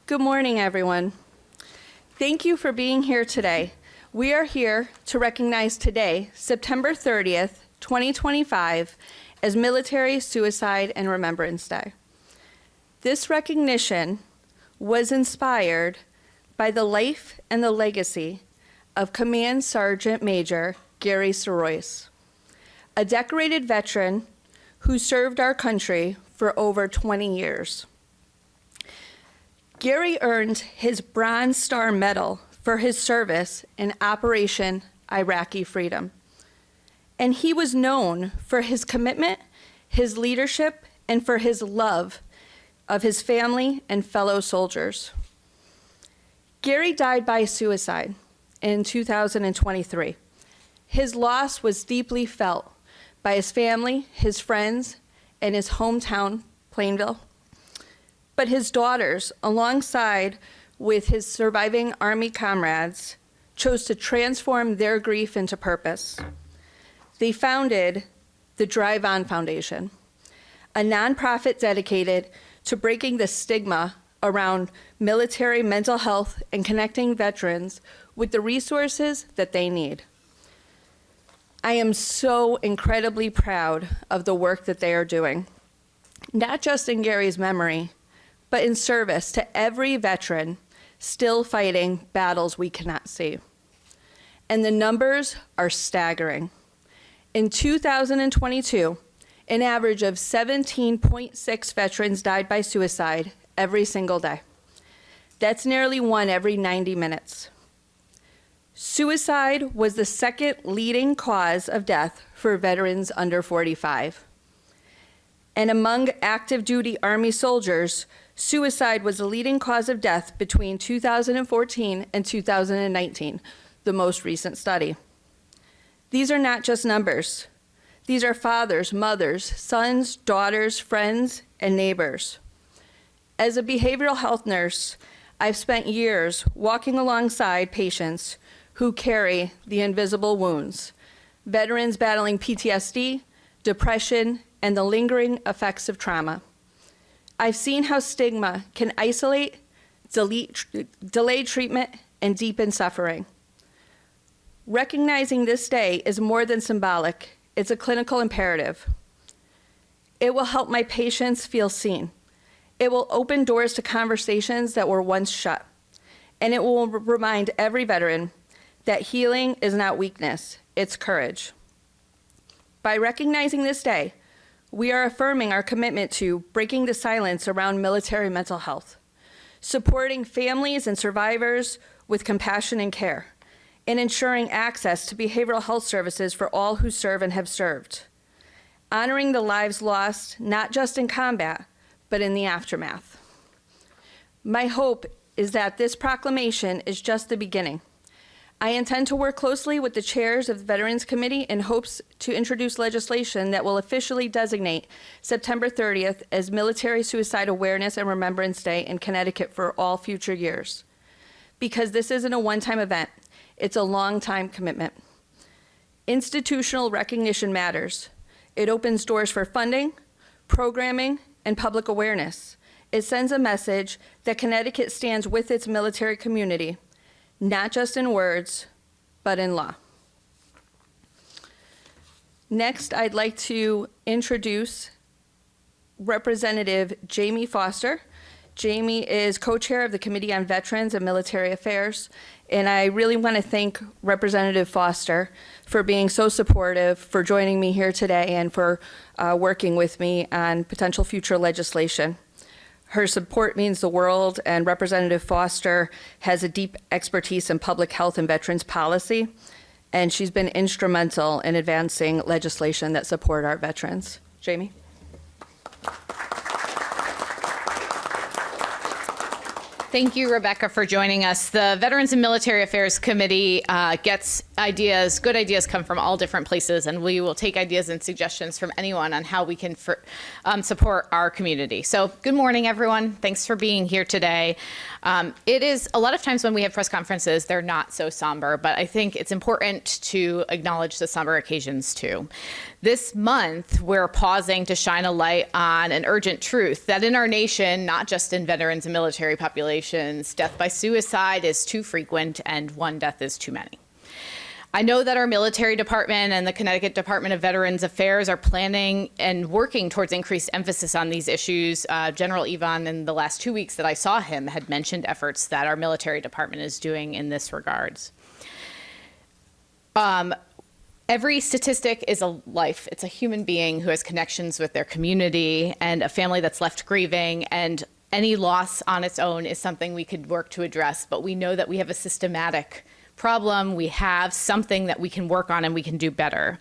Good morning, everyone. Thank you for being here today. We are here to recognize today, September 30th, 2025, as Military Suicide and Remembrance Day. This recognition was inspired by the life and the legacy of Command Sergeant Major Gary Sorois, a decorated veteran who served our country for over 20 years. Gary earned his Bronze Star Medal for his service in Operation Iraqi Freedom. And he was known for his commitment, his leadership, and for his love of his family and fellow soldiers. Gary died by suicide in 2023. His loss was deeply felt by his family, his friends, and his hometown, Plainville. But his daughters, alongside with his surviving Army comrades, chose to transform their grief into purpose. They founded the Drive On Foundation, a nonprofit dedicated to breaking the stigma around military mental health and connecting veterans with the resources that they need. I am so incredibly proud of the work that they are doing, not just in Gary's memory, but in service to every veteran still fighting battles we cannot see. And the numbers are staggering. In 2022, an average of 17.6 veterans died by suicide every single day. That's nearly one every 90 minutes. Suicide was the second leading cause of death for veterans under 45. And among active duty Army soldiers, suicide was the leading cause of death between 2014 and 2019, the most recent study. These are not just numbers. These are fathers, mothers, sons, daughters, friends, and neighbors. As a behavioral health nurse, I've spent years walking alongside patients who carry the invisible wounds, veterans battling PTSD, depression, and the lingering effects of trauma. I've seen how stigma can isolate, delay treatment, and deepen suffering. Recognizing this day is more than symbolic, it's a clinical imperative. It will help my patients feel seen. It will open doors to conversations that were once shut. And it will remind every veteran that healing is not weakness, it's courage. By recognizing this day, we are affirming our commitment to breaking the silence around military mental health, supporting families and survivors with compassion and care, and ensuring access to behavioral health services for all who serve and have served, honoring the lives lost not just in combat, but in the aftermath. My hope is that this proclamation is just the beginning. I intend to work closely with the chairs of the Veterans Committee in hopes to introduce legislation that will officially designate September 30th as Military Suicide Awareness and Remembrance Day in Connecticut for all future years. Because this isn't a one-time event, it's a long-time commitment. Institutional recognition matters. It opens doors for funding, programming, and public awareness. It sends a message that Connecticut stands with its military community, not just in words, but in law. Next, I'd like to introduce Representative Jaime Foster. Jaime is co-chair of the Committee on Veterans and Military Affairs, and I really want to thank Representative Foster for being so supportive, for joining me here today, and for working with me on potential future legislation. Her support means the world, and Representative Foster has a deep expertise in public health and veterans policy, and she's been instrumental in advancing legislation that support our veterans. Jaime? Thank you, Rebecca, for joining us. The Veterans and Military Affairs Committee gets ideas. Good ideas come from all different places, and we will take ideas and suggestions from anyone on how we can support our community. So good morning, everyone. Thanks for being here today. It is, a lot of times when we have press conferences, they're not so somber, but I think it's important to acknowledge the somber occasions too. This month, we're pausing to shine a light on an urgent truth that in our nation, not just in veterans and military populations, death by suicide is too frequent and one death is too many. I know that our military department and the Connecticut Department of Veterans Affairs are planning and working towards increased emphasis on these issues. General Ivan, in the last 2 weeks that I saw him, had mentioned efforts that our military department is doing in this regards. Every statistic is a life. It's a human being who has connections with their community and a family that's left grieving, and any loss on its own is something we could work to address, but we know that we have a systematic problem. We have something that we can work on and we can do better.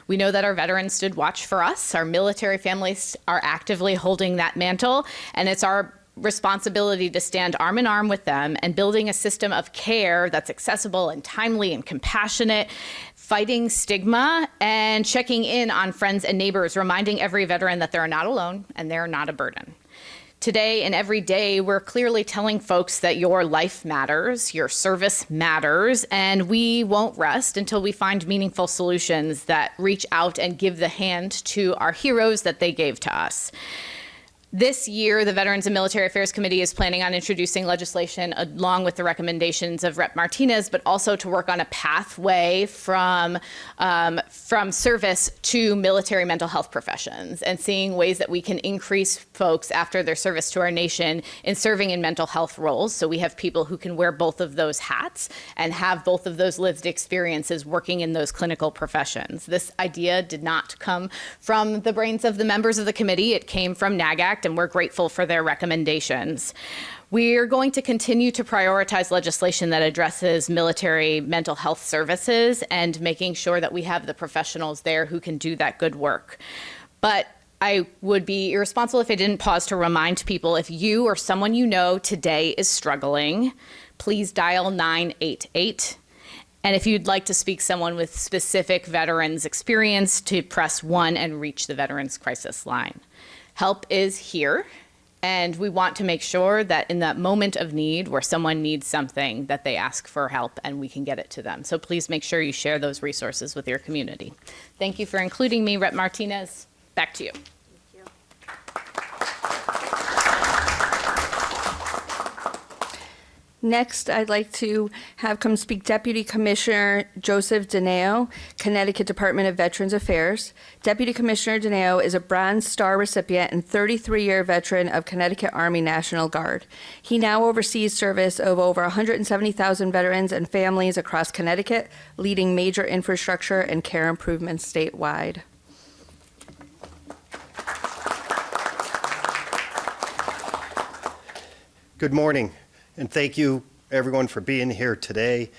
We know that our veterans stood watch for us. Our military families are actively holding that mantle, and it's our responsibility to stand arm in arm with them and building a system of care that's accessible and timely and compassionate, fighting stigma and checking in on friends and neighbors, reminding every veteran that they're not alone and they're not a burden. Today and every day, we're clearly telling folks that your life matters, your service matters, and we won't rest until we find meaningful solutions that reach out and give the hand to our heroes that they gave to us. This year, the Veterans and Military Affairs Committee is planning on introducing legislation along with the recommendations of Rep. Martinez, but also to work on a pathway from service to military mental health professions and seeing ways that we can increase folks after their service to our nation in serving in mental health roles. So we have people who can wear both of those hats and have both of those lived experiences working in those clinical professions. This idea did not come from the brains of the members of the committee. It came from NAGAC, and we're grateful for their recommendations. We're going to continue to prioritize legislation that addresses military mental health services and making sure that we have the professionals there who can do that good work. But I would be irresponsible if I didn't pause to remind people, if you or someone you know today is struggling, please dial 988. And if you'd like to speak to someone with specific veterans experience, to press 1 and reach the Veterans Crisis Line. Help is here, and we want to make sure that in that moment of need where someone needs something, that they ask for help and we can get it to them. So please make sure you share those resources with your community. Thank you for including me, Rep. Martinez. Back to you. Next, I'd like to have come speak Deputy Commissioner Joseph Danao, Connecticut Department of Veterans Affairs. Deputy Commissioner Danao is a Bronze Star recipient and 33-year veteran of Connecticut Army National Guard. He now oversees service of over 170,000 veterans and families across Connecticut, leading major infrastructure and care improvements statewide. Good morning. And thank you, everyone, for being here today,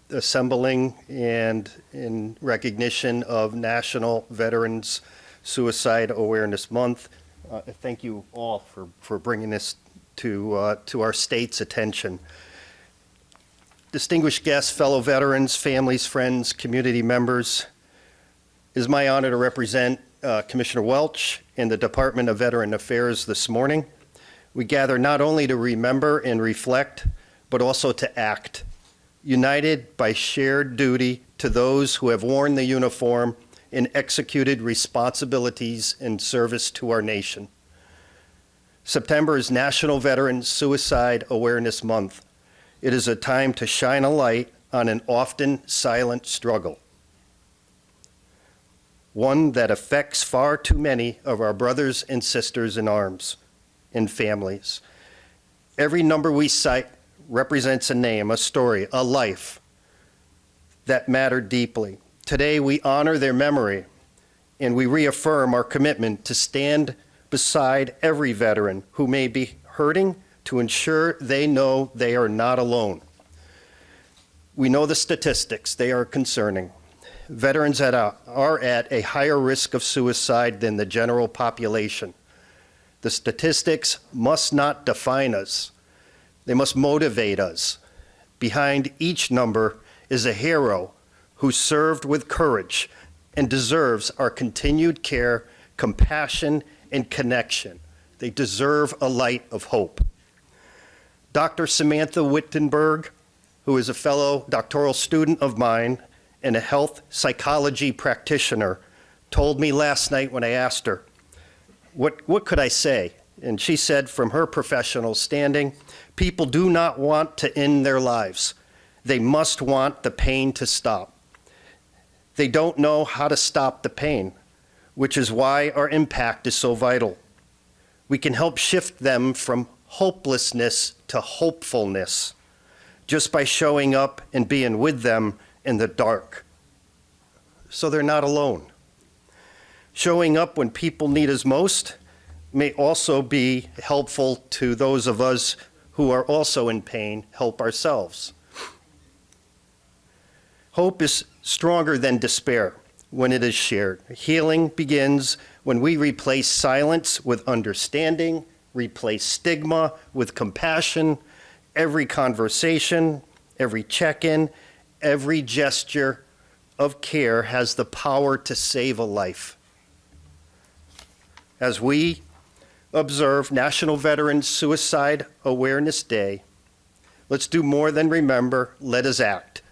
assembling and in recognition of National Veterans Suicide Awareness Month. Thank you all for bringing this to our state's attention. Distinguished guests, fellow veterans, families, friends, community members, it is my honor to represent Commissioner Welch and the Department of Veteran Affairs this morning. We gather not only to remember and reflect, but also to act, united by shared duty to those who have worn the uniform and executed responsibilities in service to our nation. September is National Veterans Suicide Awareness Month. It is a time to shine a light on an often silent struggle, one that affects far too many of our brothers and sisters in arms and families. Every number we cite represents a name, a story, a life that mattered deeply. Today we honor their memory and we reaffirm our commitment to stand beside every veteran who may be hurting to ensure they know they are not alone. We know the statistics, they are concerning. Veterans are at a higher risk of suicide than the general population. The statistics must not define us. They must motivate us. Behind each number is a hero who served with courage and deserves our continued care, compassion, and connection. They deserve a light of hope. Dr. Samantha Wittenberg, who is a fellow doctoral student of mine and a health psychology practitioner, told me last night when I asked her, what could I say? And she said, from her professional standing, people do not want to end their lives. They must want the pain to stop. They don't know how to stop the pain, which is why our impact is so vital. We can help shift them from hopelessness to hopefulness just by showing up and being with them in the dark, so they're not alone. Showing up when people need us most may also be helpful to those of us who are also in pain, help ourselves. Hope is stronger than despair when it is shared. Healing begins when we replace silence with understanding, replace stigma with compassion. Every conversation, every check-in, every gesture of care has the power to save a life. As we observe National Veterans Suicide Awareness Day, let's do more than remember, let us act.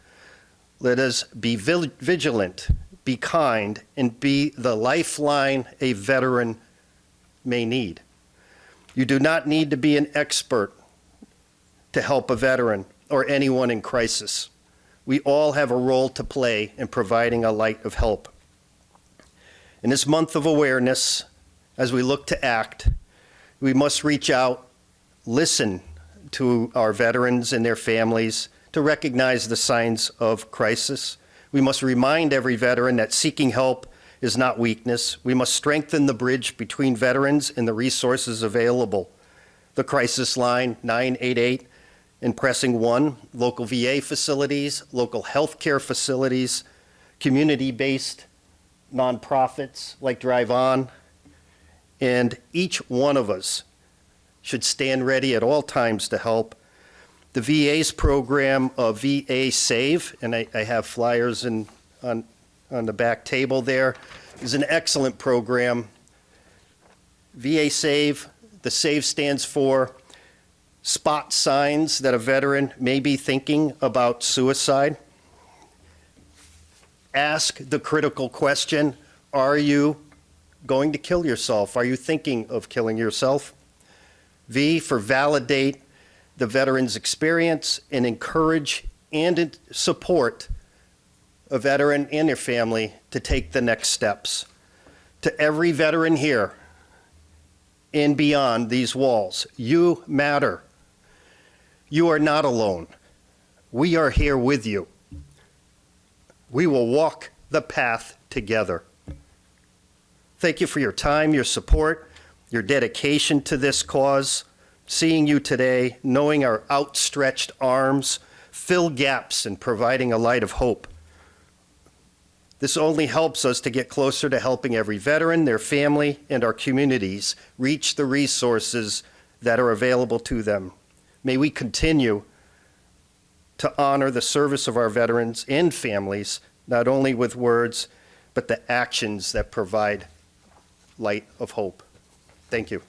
Let us be vigilant, be kind, and be the lifeline a veteran may need. You do not need to be an expert to help a veteran or anyone in crisis. We all have a role to play in providing a light of help. In this month of awareness, as we look to act, we must reach out, listen to our veterans and their families to recognize the signs of crisis. We must remind every veteran that seeking help is not weakness. We must strengthen the bridge between veterans and the resources available. The crisis line 988 and pressing 1, local VA facilities, local healthcare facilities, community-based nonprofits like Drive On, and each one of us should stand ready at all times to help. The VA's program of VA Save, and I have flyers on the back table there, is an excellent program. VA Save, the SAVE stands for spot signs that a veteran may be thinking about suicide. Ask the critical question, are you going to kill yourself? Are you thinking of killing yourself? V for validate the veteran's experience and encourage and support a veteran and their family to take the next steps. To every veteran here and beyond these walls, you matter. You are not alone. We are here with you. We will walk the path together. Thank you for your time, your support, your dedication to this cause. Seeing you today, knowing our outstretched arms fill gaps in providing a light of hope. This only helps us to get closer to helping every veteran, their family, and our communities reach the resources that are available to them. May we continue to honor the service of our veterans and families, not only with words, but the actions that provide light of hope. Thank you.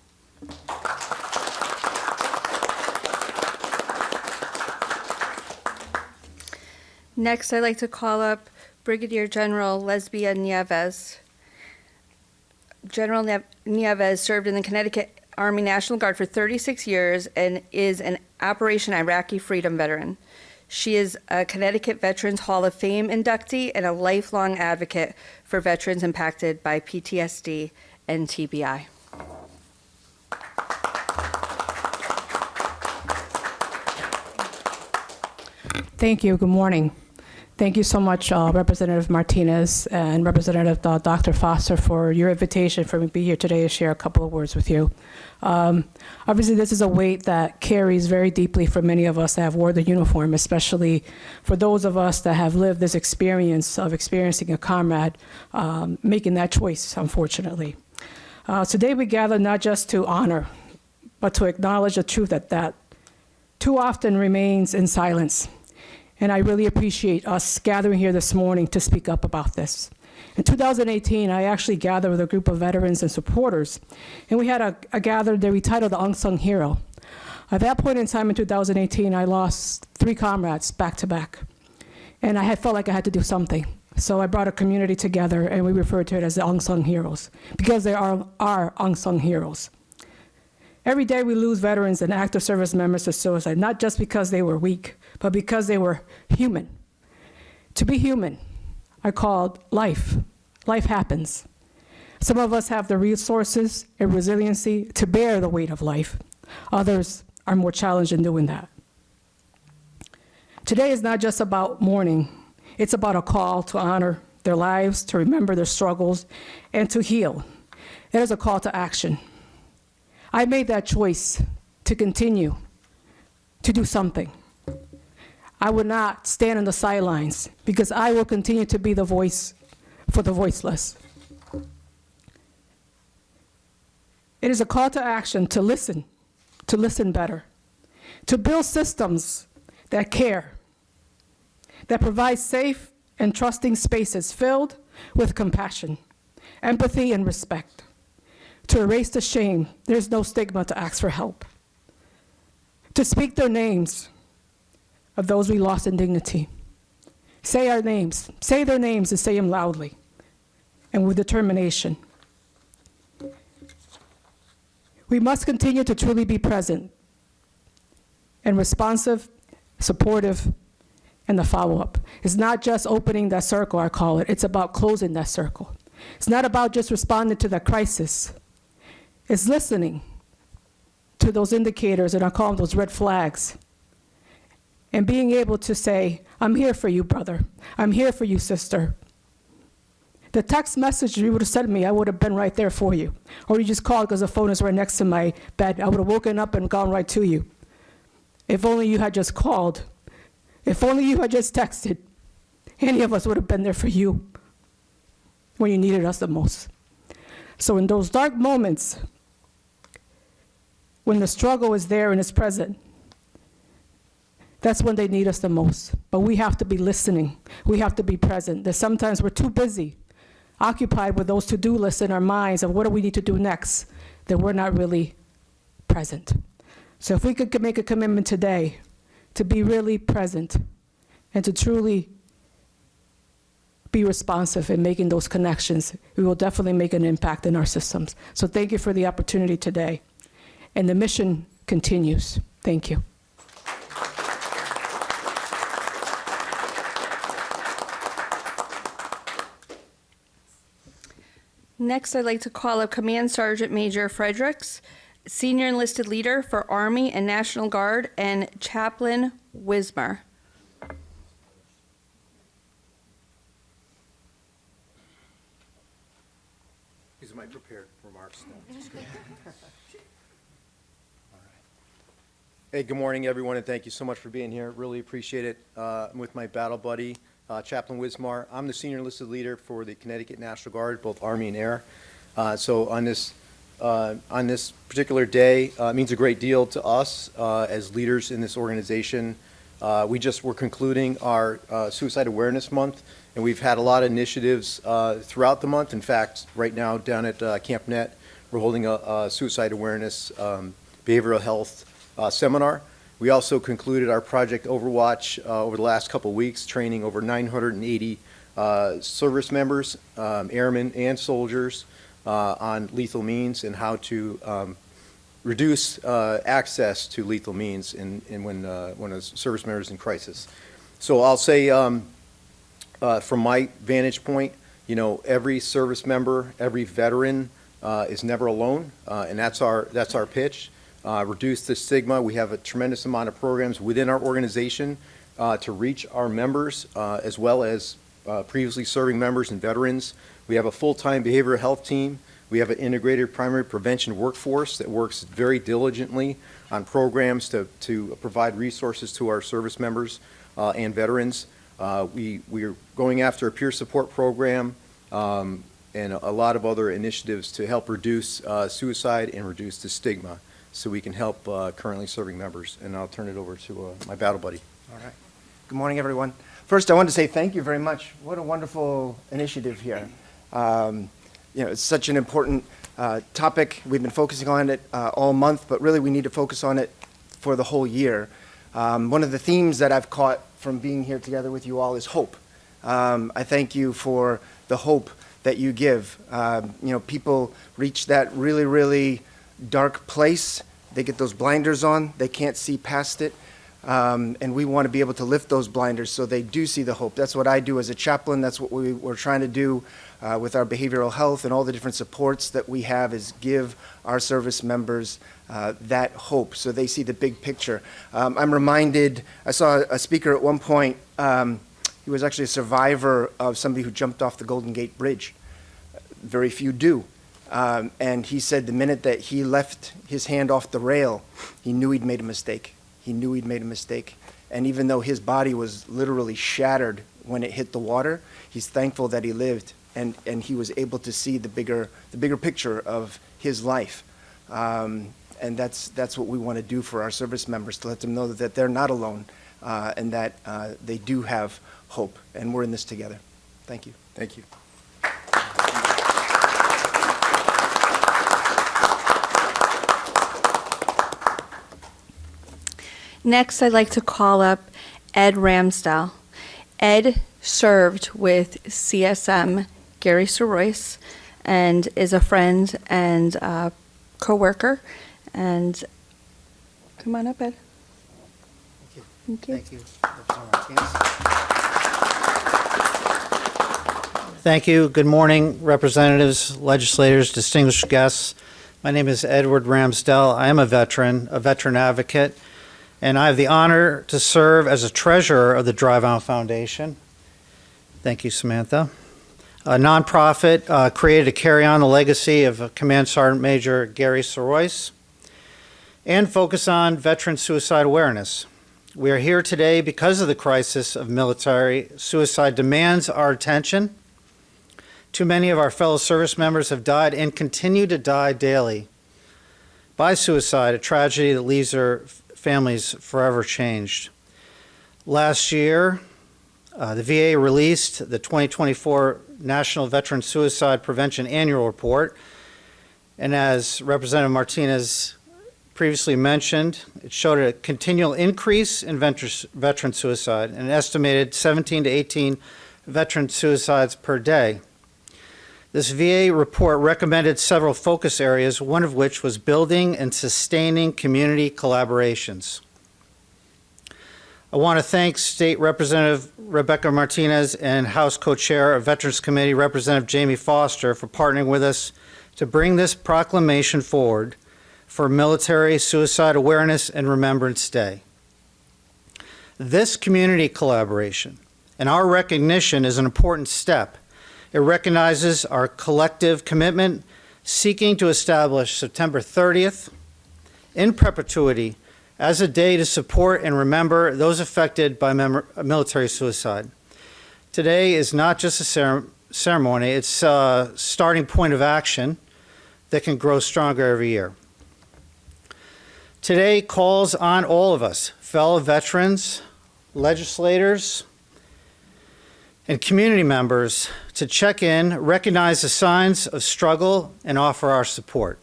Next, I'd like to call up Brigadier General Lesbia Nieves. General Nieves served in the Connecticut Army National Guard for 36 years and is an Operation Iraqi Freedom veteran. She is a Connecticut Veterans Hall of Fame inductee and a lifelong advocate for veterans impacted by PTSD and TBI. Thank you. Good morning. Thank you so much, Representative Martinez and Representative Dr. Foster, for your invitation for me to be here today to share a couple of words with you. Obviously, this is a weight that carries very deeply for many of us that have worn the uniform, especially for those of us that have lived this experience of experiencing a comrade making that choice, unfortunately. Today, we gather not just to honor, but to acknowledge the truth that too often remains in silence. And I really appreciate us gathering here this morning to speak up about this. In 2018, I actually gathered with a group of veterans and supporters, and we had a gathering that we titled The Unsung Hero. At that point in time in 2018, I lost 3 comrades back to back. And I had felt like I had to do something. So I brought a community together, and we referred to it as the unsung heroes, because they are our unsung heroes. Every day we lose veterans and active service members to suicide, not just because they were weak, but because they were human. To be human, I called life. Life happens. Some of us have the resources and resiliency to bear the weight of life. Others are more challenged in doing that. Today is not just about mourning. It's about a call to honor their lives, to remember their struggles, and to heal. It is a call to action. I made that choice to continue to do something. I would not stand on the sidelines, because I will continue to be the voice for the voiceless. It is a call to action to listen better, to build systems that care, that provide safe and trusting spaces filled with compassion, empathy, and respect. To erase the shame, there's no stigma to ask for help. To speak their names of those we lost in dignity. Say our names, say their names, and say them loudly and with determination. We must continue to truly be present and responsive, supportive, and the follow-up. It's not just opening that circle, I call it. It's about closing that circle. It's not about just responding to that crisis. It's listening to those indicators, and I call them those red flags, and being able to say, I'm here for you, brother. I'm here for you, sister. The text message you would have sent me, I would have been right there for you. Or you just called because the phone is right next to my bed. I would have woken up and gone right to you. If only you had just called. If only you had just texted. Any of us would have been there for you when you needed us the most. So in those dark moments, when the struggle is there and is present, that's when they need us the most. But we have to be listening. We have to be present. That sometimes we're too busy, occupied with those to-do lists in our minds of what do we need to do next, that we're not really present. So if we could make a commitment today to be really present and to truly be responsive in making those connections, we will definitely make an impact in our systems. So thank you for the opportunity today. And the mission continues. Thank you. Next, I'd like to call up Command Sergeant Major Fredericks, Senior Enlisted Leader for Army and National Guard, and Chaplain Wismar. These are my prepared remarks. Hey, good morning, everyone, and thank you so much for being here. Really appreciate it. I'm with my battle buddy, Chaplain Wismar. I'm the Senior Enlisted Leader for the Connecticut National Guard, both Army and Air. So on this particular day, it means a great deal to us as leaders in this organization. We're concluding our Suicide Awareness Month, and we've had a lot of initiatives throughout the month. In fact, right now down at Camp Net, we're holding a suicide awareness behavioral health seminar. We also concluded our Project Overwatch over the last couple of weeks, training over 980 service members, airmen and soldiers on lethal means and how to reduce access to lethal means when a service member is in crisis. So I'll say from my vantage point, you know, every service member, every veteran is never alone, and that's our pitch. Reduce the stigma. We have a tremendous amount of programs within our organization to reach our members as well as previously serving members and veterans. We have a full-time behavioral health team. We have an integrated primary prevention workforce that works very diligently on programs to provide resources to our service members and veterans. We are going after a peer support program and a lot of other initiatives to help reduce suicide and reduce the stigma, so we can help currently serving members. And I'll turn it over to my battle buddy. All right. Good morning, everyone. First, I want to say thank you very much. What a wonderful initiative here. You know, it's such an important topic. We've been focusing on it all month, but really we need to focus on it for the whole year. One of the themes that I've caught from being here together with you all is hope. I thank you for the hope that you give. People reach that really, really dark place. They get those blinders on. They can't see past it. And we want to be able to lift those blinders so they do see the hope. That's what I do as a chaplain. That's what we're trying to do with our behavioral health and all the different supports that we have, is give our service members that hope so they see the big picture. I'm reminded, I saw a speaker at one point, he was actually a survivor of somebody who jumped off the Golden Gate Bridge. Very few do. And he said the minute that he left his hand off the rail, he knew he'd made a mistake. He knew he'd made a mistake. And even though his body was literally shattered when it hit the water, he's thankful that he lived, and he was able to see the bigger picture of his life. And that's what we want to do for our service members, to let them know that they're not alone, and that they do have hope, and we're in this together. Thank you. Thank you. Next, I'd like to call up Ed Ramsdell. Ed served with CSM Gary Sorois and is a friend and co-worker. And come on up, Ed. Thank you. Thank you. Thank you. Good morning, representatives, legislators, distinguished guests. My name is Edward Ramsdell. I am a veteran advocate, and I have the honor to serve as a treasurer of the Drive On Foundation. Thank you, Samantha. A nonprofit created to carry on the legacy of Command Sergeant Major Gary Sorois and focus on veteran suicide awareness. We are here today because of the crisis of military suicide demands our attention. Too many of our fellow service members have died and continue to die daily by suicide, a tragedy that leaves their families forever changed. Last year, the VA released the 2024 National Veteran Suicide Prevention Annual Report, and as Representative Martinez previously mentioned, it showed a continual increase in veteran suicide, an estimated 17 to 18 veteran suicides per day. This VA report recommended several focus areas, one of which was building and sustaining community collaborations. I want to thank State Representative Rebecca Martinez and House Co-Chair of Veterans Committee Representative Jaime Foster for partnering with us to bring this proclamation forward for Military Suicide Awareness and Remembrance Day. This community collaboration and our recognition is an important step. It recognizes our collective commitment seeking to establish September 30th in perpetuity as a day to support and remember those affected by military suicide. Today is not just a ceremony, it's a starting point of action that can grow stronger every year. Today calls on all of us, fellow veterans, legislators, and community members to check in, recognize the signs of struggle, and offer our support.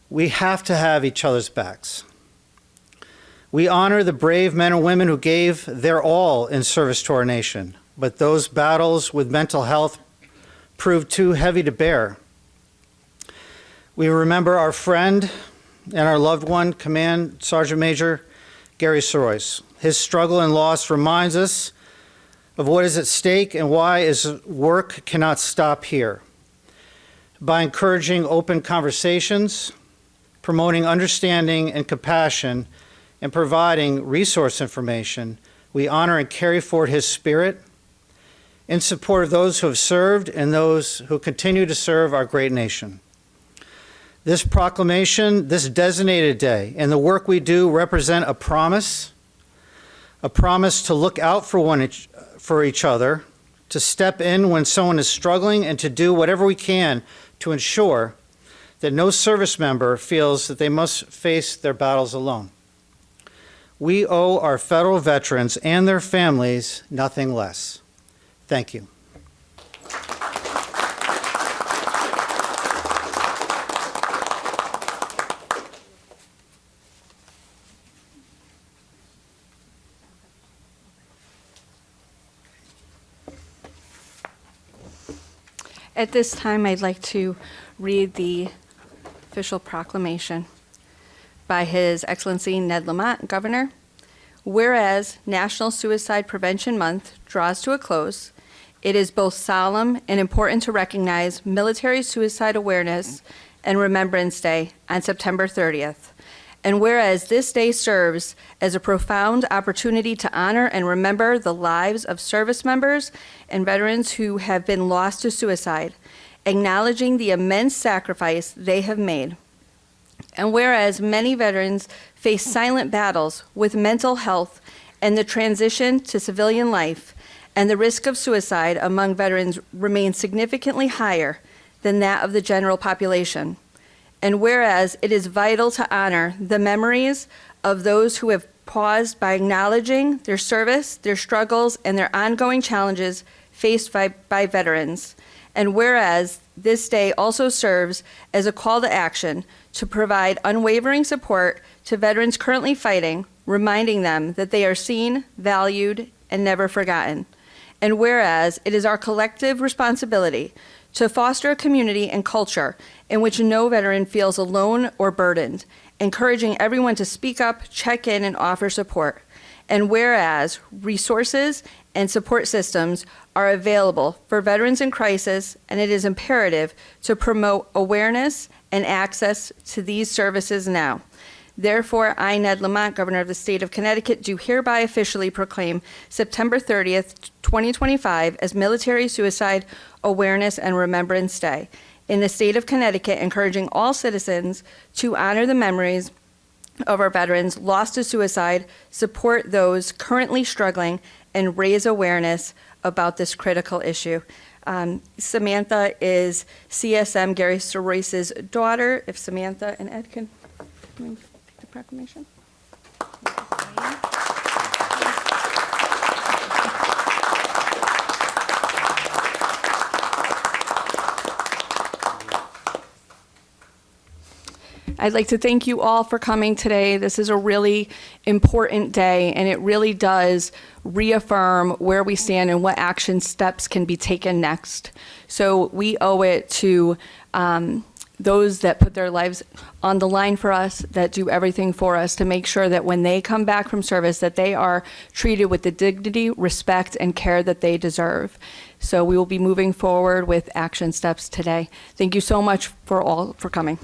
We have to have each other's backs. We honor the brave men and women who gave their all in service to our nation, but those battles with mental health proved too heavy to bear. We remember our friend and our loved one, Command Sergeant Major Gary Sorois. His struggle and loss reminds us of what is at stake and why his work cannot stop here. By encouraging open conversations, promoting understanding and compassion, and providing resource information, we honor and carry forward his spirit in support of those who have served and those who continue to serve our great nation. This proclamation, this designated day, and the work we do represent a promise to look out for each other, to step in when someone is struggling, and to do whatever we can to ensure that no service member feels that they must face their battles alone. We owe our federal veterans and their families nothing less. Thank you. At this time, I'd like to read the official proclamation by His Excellency Ned Lamont, Governor. Whereas National Suicide Prevention Month draws to a close, it is both solemn and important to recognize Military Suicide Awareness and Remembrance Day on September 30th. And whereas this day serves as a profound opportunity to honor and remember the lives of service members and veterans who have been lost to suicide, acknowledging the immense sacrifice they have made. And whereas many veterans face silent battles with mental health and the transition to civilian life, and the risk of suicide among veterans remains significantly higher than that of the general population. And whereas it is vital to honor the memories of those who have paused by acknowledging their service, their struggles, and their ongoing challenges faced by veterans. And whereas this day also serves as a call to action to provide unwavering support to veterans currently fighting, reminding them that they are seen, valued, and never forgotten. And whereas it is our collective responsibility to foster a community and culture in which no veteran feels alone or burdened, encouraging everyone to speak up, check in, and offer support. And whereas resources and support systems are available for veterans in crisis, and it is imperative to promote awareness and access to these services now. Therefore, I, Ned Lamont, Governor of the State of Connecticut, do hereby officially proclaim September 30th, 2025 as Military Suicide Awareness and Remembrance Day in the State of Connecticut, encouraging all citizens to honor the memories of our veterans lost to suicide, support those currently struggling, and raise awareness about this critical issue. Samantha is CSM Gary Sorois's daughter. If Samantha and Ed can take the proclamation. I'd like to thank you all for coming today. This is a really important day, and it really does reaffirm where we stand and what action steps can be taken next. So we owe it to those that put their lives on the line for us, that do everything for us, to make sure that when they come back from service, that they are treated with the dignity, respect, and care that they deserve. So we will be moving forward with action steps today. Thank you so much for coming.